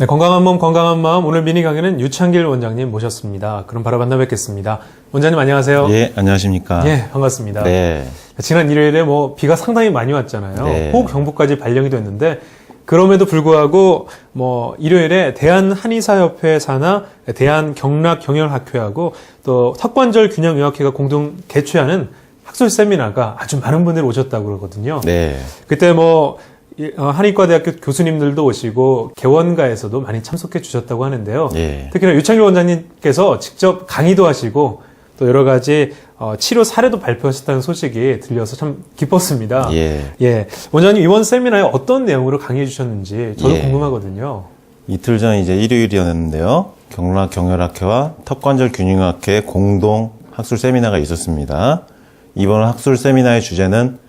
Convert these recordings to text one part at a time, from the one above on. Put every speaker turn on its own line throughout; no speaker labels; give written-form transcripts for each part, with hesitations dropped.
네, 건강한 몸, 건강한 마음. 오늘 미니 강의는 유창길 원장님 모셨습니다. 그럼 바로 만나 뵙겠습니다. 원장님 안녕하세요.
예, 안녕하십니까.
예, 반갑습니다.
네.
지난 일요일에 비가 상당히 많이 왔잖아요.
네.
호우경보까지 발령이 됐는데, 그럼에도 불구하고 일요일에 대한한의사협회 산하 대한경락경혈학회하고 또 턱관절균형의학회가 공동 개최하는 학술 세미나가 아주 많은 분들이 오셨다고 그러거든요.
네.
그때 한의과대학교 교수님들도 오시고 개원가에서도 많이 참석해 주셨다고 하는데요.
예.
특히나 유창길 원장님께서 직접 강의도 하시고 또 여러 가지 치료 사례도 발표하셨다는 소식이 들려서 참 기뻤습니다.
예.
원장님 이번 세미나에 어떤 내용으로 강의해 주셨는지 저도
예.
궁금하거든요.
이틀 전 이제 일요일이었는데요. 경락경혈학회와 턱관절균형학회 공동 학술 세미나가 있었습니다. 이번 학술 세미나의 주제는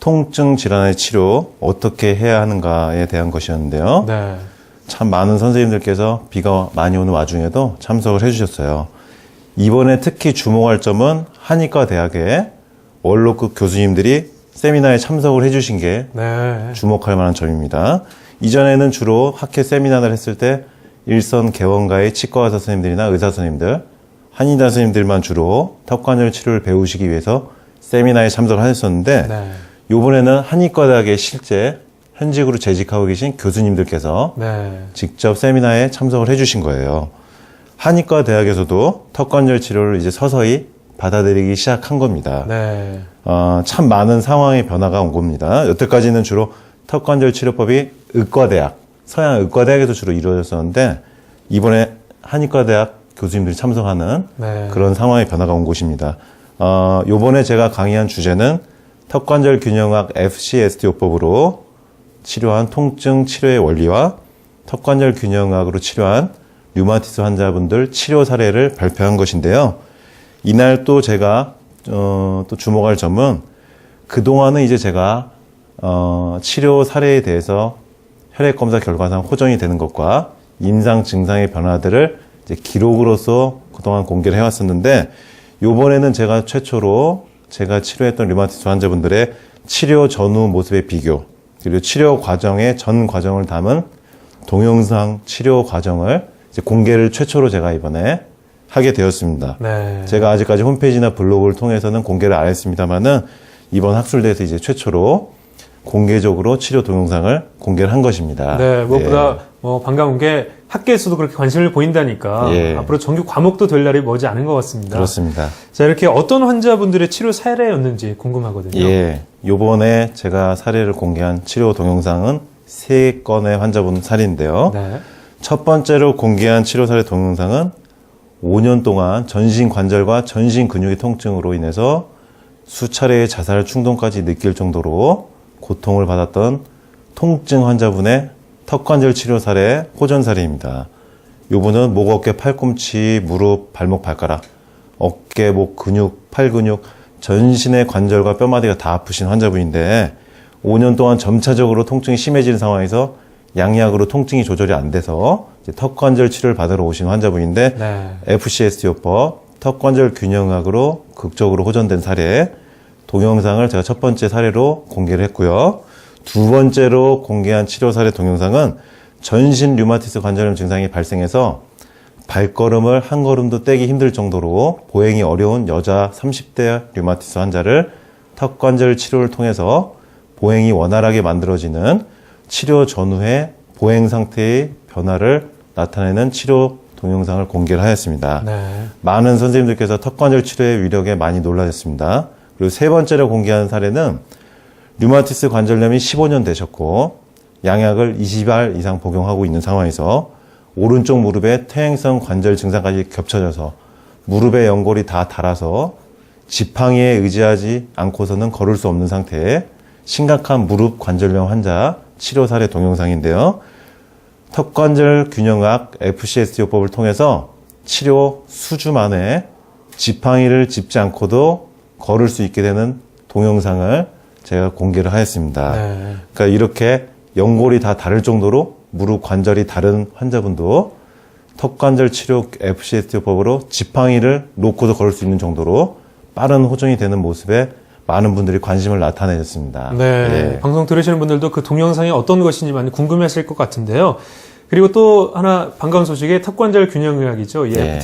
통증 질환의 치료 어떻게 해야 하는가에 대한 것이었는데요.
네.
참 많은 선생님들께서 비가 많이 오는 와중에도 참석을 해주셨어요. 이번에 특히 주목할 점은 한의과 대학의 원로급 교수님들이 세미나에 참석을 해주신 게
네.
주목할 만한 점입니다. 이전에는 주로 학회 세미나를 했을 때 일선 개원가의 치과의사 선생님들이나 의사 선생님들, 한의사 선생님들만 주로 턱관절 치료를 배우시기 위해서 세미나에 참석을 하셨었는데
네.
이번에는 한의과 대학에 실제 현직으로 재직하고 계신 교수님들께서
네.
직접 세미나에 참석을 해주신 거예요. 한의과 대학에서도 턱관절 치료를 이제 서서히 받아들이기 시작한 겁니다.
네.
참 많은 상황의 변화가 온 겁니다. 여태까지는 주로 턱관절 치료법이 의과대학, 서양 의과대학에서 주로 이루어졌었는데 이번에 한의과 대학 교수님들이 참석하는
네.
그런 상황의 변화가 온 곳입니다. 요번에 제가 강의한 주제는 턱관절 균형학 FCST요법으로 치료한 통증 치료의 원리와 턱관절 균형학으로 치료한 류마티스 환자분들 치료 사례를 발표한 것인데요. 이날 또 제가 또 주목할 점은 그동안은 이제 제가 치료 사례에 대해서 혈액 검사 결과상 호전이 되는 것과 임상 증상의 변화들을 이제 기록으로서 그동안 공개를 해왔었는데 요번에는 제가 최초로 제가 치료했던 류마티스 환자분들의 치료 전후 모습의 비교, 그리고 치료 과정의 전 과정을 담은 동영상 치료 과정을 이제 공개를 최초로 제가 이번에 하게 되었습니다.
네.
제가 아직까지 홈페이지나 블로그를 통해서는 공개를 안 했습니다만은 이번 학술대에서 이제 최초로 공개적으로 치료 동영상을 공개를 한 것입니다.
네, 무엇보다 반가운 게 학계에서도 그렇게 관심을 보인다니까
예.
앞으로 정규 과목도 될 날이 머지 않은 것 같습니다.
그렇습니다.
자, 이렇게 어떤 환자분들의 치료 사례였는지 궁금하거든요.
예. 요번에 제가 사례를 공개한 치료 동영상은 3건의 환자분 사례인데요.
네.
첫 번째로 공개한 치료 사례 동영상은 5년 동안 전신 관절과 전신 근육의 통증으로 인해서 수차례의 자살 충동까지 느낄 정도로 고통을 받았던 통증 환자분의 턱관절 치료 사례 호전 사례입니다. 요분은 목, 어깨, 팔꿈치, 무릎, 발목, 발가락, 어깨, 목 근육, 팔 근육, 전신의 관절과 뼈마디가 다 아프신 환자분인데 5년 동안 점차적으로 통증이 심해지는 상황에서 양약으로 통증이 조절이 안 돼서 이제 턱관절 치료를 받으러 오신 환자분인데
네.
FCS요법 턱관절 균형학으로 극적으로 호전된 사례 동영상을 제가 첫 번째 사례로 공개를 했고요. 두 번째로 공개한 치료 사례 동영상은 전신 류마티스 관절염 증상이 발생해서 발걸음을 한 걸음도 떼기 힘들 정도로 보행이 어려운 여자 30대 류마티스 환자를 턱관절 치료를 통해서 보행이 원활하게 만들어지는 치료 전후의 보행 상태의 변화를 나타내는 치료 동영상을 공개를 하였습니다.
네.
많은 선생님들께서 턱관절 치료의 위력에 많이 놀라셨습니다. 그리고 세 번째로 공개한 사례는 류마티스 관절염이 15년 되셨고 양약을 20알 이상 복용하고 있는 상황에서 오른쪽 무릎에 퇴행성 관절 증상까지 겹쳐져서 무릎의 연골이 다 닳아서 지팡이에 의지하지 않고서는 걸을 수 없는 상태에 심각한 무릎 관절염 환자 치료 사례 동영상인데요. 턱관절 균형학 FCS요법을 통해서 치료 수주 만에 지팡이를 짚지 않고도 걸을 수 있게 되는 동영상을 제가 공개를 하였습니다.
네.
그러니까 이렇게 연골이 다 다를 정도로 무릎 관절이 다른 환자분도 턱관절 치료 FCS요법으로 지팡이를 놓고도 걸을 수 있는 정도로 빠른 호전이 되는 모습에 많은 분들이 관심을 나타내셨습니다.
네. 방송 들으시는 분들도 그 동영상이 어떤 것인지 많이 궁금해하실 것 같은데요. 그리고 또 하나 반가운 소식이 턱관절 균형의학이죠. 이
네.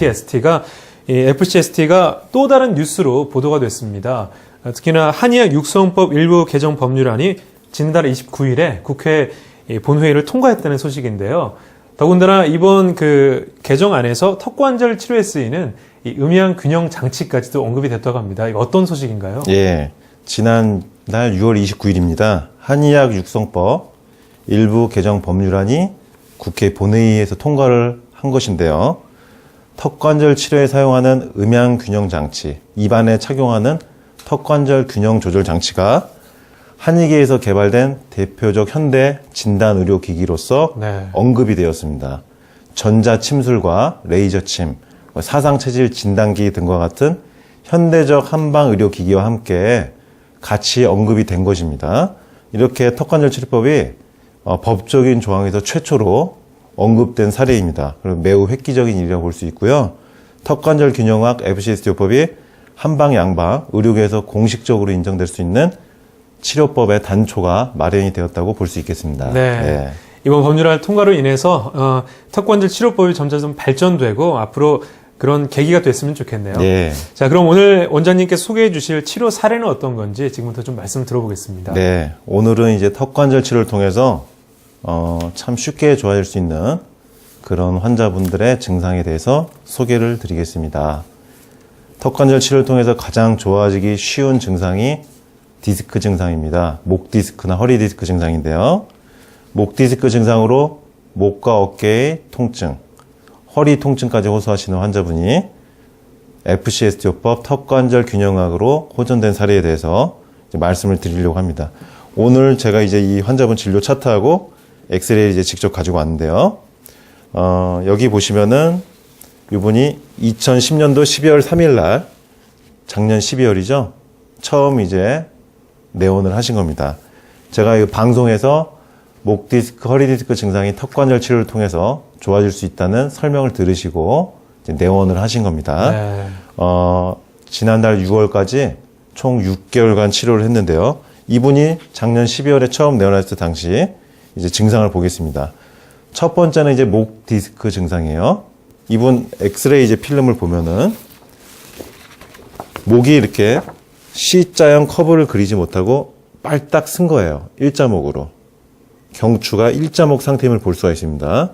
FCST가 또 다른 뉴스로 보도가 됐습니다. 특히나 한의학 육성법 일부 개정 법률안이 지난달 29일에 국회 본회의를 통과했다는 소식인데요. 더군다나 이번 그 개정안에서 턱관절 치료에 쓰이는 이 음양 균형 장치까지도 언급이 됐다고 합니다. 이거 어떤 소식인가요?
예. 지난달 6월 29일입니다. 한의학 육성법 일부 개정 법률안이 국회 본회의에서 통과를 한 것인데요. 턱관절 치료에 사용하는 음양 균형 장치, 입안에 착용하는 턱관절 균형 조절 장치가 한의계에서 개발된 대표적 현대 진단 의료 기기로서
네.
언급이 되었습니다. 전자 침술과 레이저 침, 사상 체질 진단기 등과 같은 현대적 한방 의료 기기와 함께 같이 언급이 된 것입니다. 이렇게 턱관절 치료법이 법적인 조항에서 최초로 언급된 사례입니다. 그리고 매우 획기적인 일이라고 볼 수 있고요. 턱관절 균형학 FCST요법이 한방 양방 의료계에서 공식적으로 인정될 수 있는 치료법의 단초가 마련이 되었다고 볼 수 있겠습니다.
네. 이번 법률안 통과로 인해서 턱관절 치료법이 점점 발전되고 앞으로 그런 계기가 됐으면 좋겠네요.
네.
자, 그럼 오늘 원장님께 소개해 주실 치료 사례는 어떤 건지 지금부터 좀 말씀을 들어보겠습니다.
네. 오늘은 이제 턱관절 치료를 통해서 참 쉽게 좋아질 수 있는 그런 환자분들의 증상에 대해서 소개를 드리겠습니다. 턱관절 치료를 통해서 가장 좋아지기 쉬운 증상이 디스크 증상입니다. 목 디스크나 허리 디스크 증상인데요. 목 디스크 증상으로 목과 어깨의 통증, 허리 통증까지 호소하시는 환자분이 FCST요법 턱관절 균형학으로 호전된 사례에 대해서 이제 말씀을 드리려고 합니다. 오늘 제가 이제 이 환자분 진료 차트하고 엑스레이를 이제 직접 가지고 왔는데요. 여기 보시면은 이분이 2010년도 12월 3일 날, 작년 12월이죠. 처음 이제 내원을 하신 겁니다. 제가 이 방송에서 목 디스크, 허리 디스크 증상이 턱관절 치료를 통해서 좋아질 수 있다는 설명을 들으시고 이제 내원을 하신 겁니다.
네.
지난달 6월까지 총 6개월간 치료를 했는데요. 이분이 작년 12월에 처음 내원했을 때 당시 이제 증상을 보겠습니다. 첫 번째는 이제 목 디스크 증상이에요. 이분 엑스레이 이제 필름을 보면은 목이 이렇게 C자형 커브를 그리지 못하고 빨딱 쓴 거예요. 일자목으로. 경추가 일자목 상태임을 볼 수가 있습니다.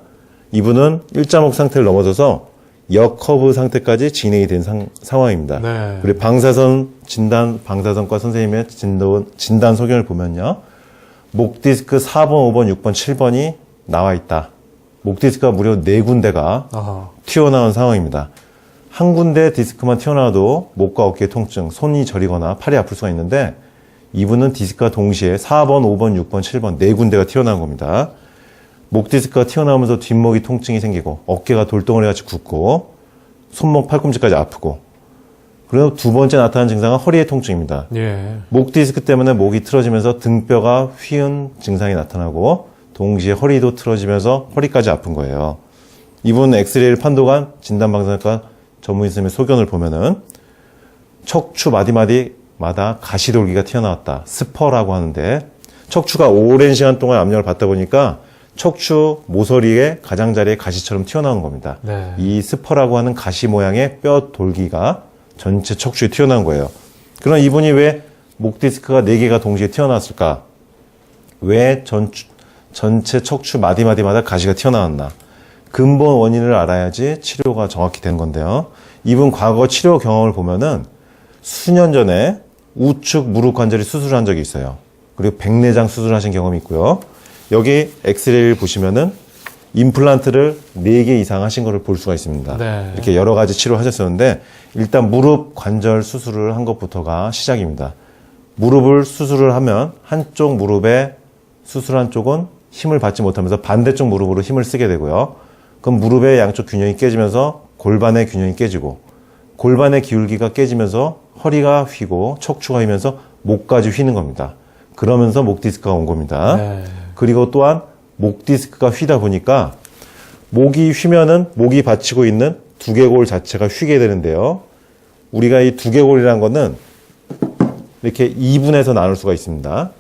이분은 일자목 상태를 넘어서서 역커브 상태까지 진행이 된 상황입니다.
네.
그리고 방사선과 선생님의 진단 소견을 보면요. 목 디스크 4번, 5번, 6번, 7번이 나와 있다. 목 디스크가 무려 4군데가
아하.
튀어나온 상황입니다. 한 군데 디스크만 튀어나와도 목과 어깨 통증, 손이 저리거나 팔이 아플 수가 있는데 이분은 디스크가 동시에 4번, 5번, 6번, 7번 4군데가 튀어나온 겁니다. 목 디스크가 튀어나오면서 뒷목이 통증이 생기고 어깨가 돌덩어리같이 굽고 손목, 팔꿈치까지 아프고 그리고 두 번째 나타난 증상은 허리의 통증입니다.
예.
목 디스크 때문에 목이 틀어지면서 등뼈가 휘은 증상이 나타나고 동시에 허리도 틀어지면서 허리까지 아픈 거예요. 이분 엑스레이를 판독한 진단방사선과 전문의선생님의 소견을 보면은 척추 마디마디마다 가시돌기가 튀어나왔다. 스퍼라고 하는데 척추가 오랜 시간 동안 압력을 받다 보니까 척추 모서리의 가장자리에 가시처럼 튀어나온 겁니다.
네.
이 스퍼라고 하는 가시 모양의 뼈 돌기가 전체 척추에 튀어나온 거예요. 그럼 이분이 왜 목 디스크가 4개가 동시에 튀어나왔을까? 왜 전체 척추 마디마디마다 가시가 튀어나왔나? 근본 원인을 알아야지 치료가 정확히 되는 건데요. 이분 과거 치료 경험을 보면은 수년 전에 우측 무릎 관절이 수술한 적이 있어요. 그리고 백내장 수술하신 경험이 있고요. 여기 엑스레이를 보시면은 임플란트를 4개 이상 하신 것을 볼 수가 있습니다.
네.
이렇게 여러 가지 치료하셨었는데 일단 무릎 관절 수술을 한 것부터가 시작입니다. 무릎을 수술을 하면 한쪽 무릎에 수술한 쪽은 힘을 받지 못하면서 반대쪽 무릎으로 힘을 쓰게 되고요. 그럼 무릎의 양쪽 균형이 깨지면서 골반의 균형이 깨지고 골반의 기울기가 깨지면서 허리가 휘고 척추가 휘면서 목까지 휘는 겁니다. 그러면서 목 디스크가 온 겁니다.
네.
그리고 또한 목 디스크가 휘다 보니까 목이 휘면은 목이 받치고 있는 두개골 자체가 휘게 되는데요. 우리가 이 두개골이라는 거는 이렇게 2분해서 나눌 수가 있습니다.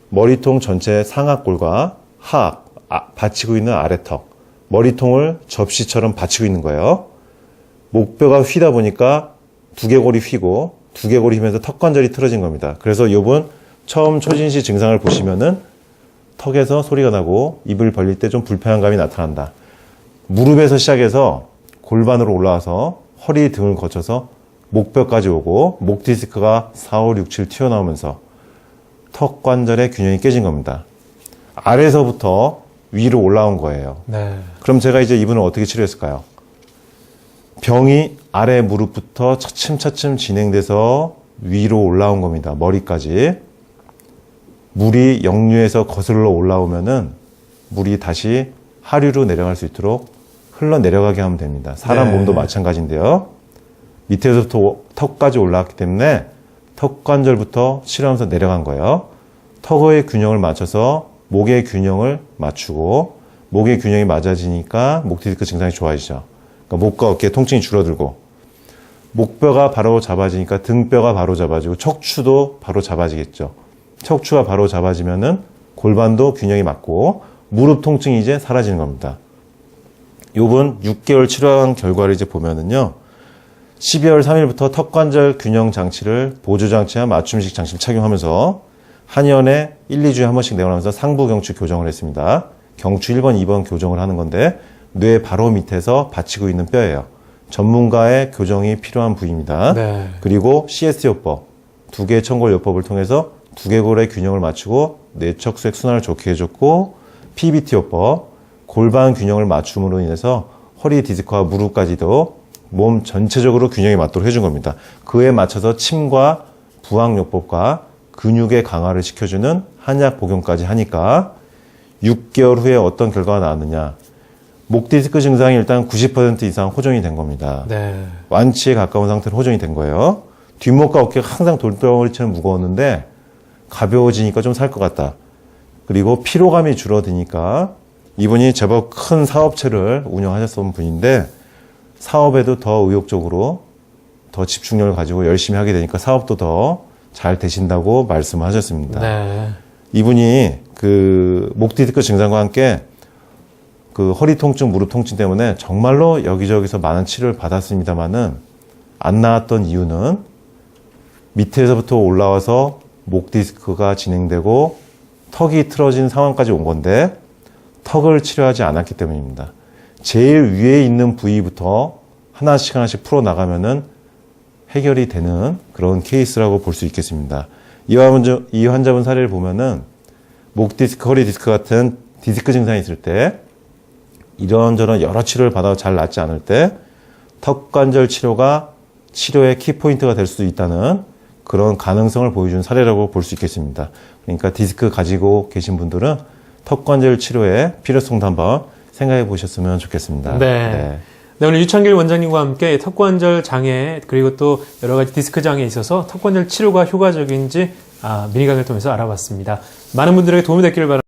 머리통 전체 상악골과 하악, 받치고 있는 아래턱, 머리통을 접시처럼 받치고 있는 거예요. 목뼈가 휘다 보니까 두개골이 휘고 두개골이 휘면서 턱관절이 틀어진 겁니다. 그래서 요번 처음 초진시 증상을 보시면은 턱에서 소리가 나고 입을 벌릴 때 좀 불편한 감이 나타난다. 무릎에서 시작해서 골반으로 올라와서 허리 등을 거쳐서 목뼈까지 오고 목 디스크가 4, 5, 6, 7 튀어나오면서 턱 관절의 균형이 깨진 겁니다. 아래에서부터 위로 올라온 거예요.
네.
그럼 제가 이제 이분을 어떻게 치료했을까요? 병이 아래 무릎부터 차츰차츰 진행돼서 위로 올라온 겁니다. 머리까지. 물이 역류에서 거슬러 올라오면은 물이 다시 하류로 내려갈 수 있도록 흘러내려가게 하면 됩니다. 사람
네.
몸도 마찬가지인데요. 밑에서부터 턱까지 올라왔기 때문에 턱 관절부터 치료하면서 내려간 거예요. 턱의 균형을 맞춰서 목의 균형을 맞추고 목의 균형이 맞아지니까 목 디스크 증상이 좋아지죠. 그러니까 목과 어깨 통증이 줄어들고 목뼈가 바로 잡아지니까 등뼈가 바로 잡아지고 척추도 바로 잡아지겠죠. 척추가 바로 잡아지면은 골반도 균형이 맞고 무릎 통증이 이제 사라지는 겁니다. 요번 6개월 치료한 결과를 이제 보면은요. 12월 3일부터 턱관절 균형 장치를 보조장치와 맞춤식 장치를 착용하면서 한의원에 1, 2주에 한 번씩 내원하면서 상부 경추 교정을 했습니다. 경추 1번, 2번 교정을 하는 건데 뇌 바로 밑에서 받치고 있는 뼈예요. 전문가의 교정이 필요한 부위입니다.
네.
그리고 CS요법, 두 개의 천골요법을 통해서 두개골의 균형을 맞추고 뇌척수액 순환을 좋게 해줬고 PBT요법, 골반 균형을 맞춤으로 인해서 허리 디스크와 무릎까지도 몸 전체적으로 균형이 맞도록 해준 겁니다. 그에 맞춰서 침과 부항요법과 근육의 강화를 시켜주는 한약 복용까지 하니까 6개월 후에 어떤 결과가 나왔느냐. 목 디스크 증상이 일단 90% 이상 호전이 된 겁니다.
네.
완치에 가까운 상태로 호전이 된 거예요. 뒷목과 어깨가 항상 돌덩어리처럼 무거웠는데 가벼워지니까 좀 살 것 같다. 그리고 피로감이 줄어드니까 이분이 제법 큰 사업체를 운영하셨던 분인데 사업에도 더 의욕적으로 더 집중력을 가지고 열심히 하게 되니까 사업도 더 잘 되신다고 말씀하셨습니다.
네.
이분이 그 목 디스크 증상과 함께 그 허리 통증, 무릎 통증 때문에 정말로 여기저기서 많은 치료를 받았습니다만은 안 나았던 이유는 밑에서부터 올라와서 목 디스크가 진행되고 턱이 틀어진 상황까지 온 건데 턱을 치료하지 않았기 때문입니다. 제일 위에 있는 부위부터 하나씩 하나씩 풀어나가면은 해결이 되는 그런 케이스라고 볼 수 있겠습니다. 이 환자분 사례를 보면은 목 디스크, 허리 디스크 같은 디스크 증상이 있을 때 이런저런 여러 치료를 받아도 잘 낫지 않을 때 턱관절 치료가 치료의 키포인트가 될 수도 있다는 그런 가능성을 보여준 사례라고 볼 수 있겠습니다. 그러니까 디스크 가지고 계신 분들은 턱관절 치료의 필요성도 한번 생각해 보셨으면 좋겠습니다.
네. 네, 오늘 유창길 원장님과 함께 턱관절 장애 그리고 또 여러 가지 디스크 장애에 있어서 턱관절 치료가 효과적인지 미니강을 통해서 알아봤습니다. 많은 분들에게 도움이 됐기를 바랍니다.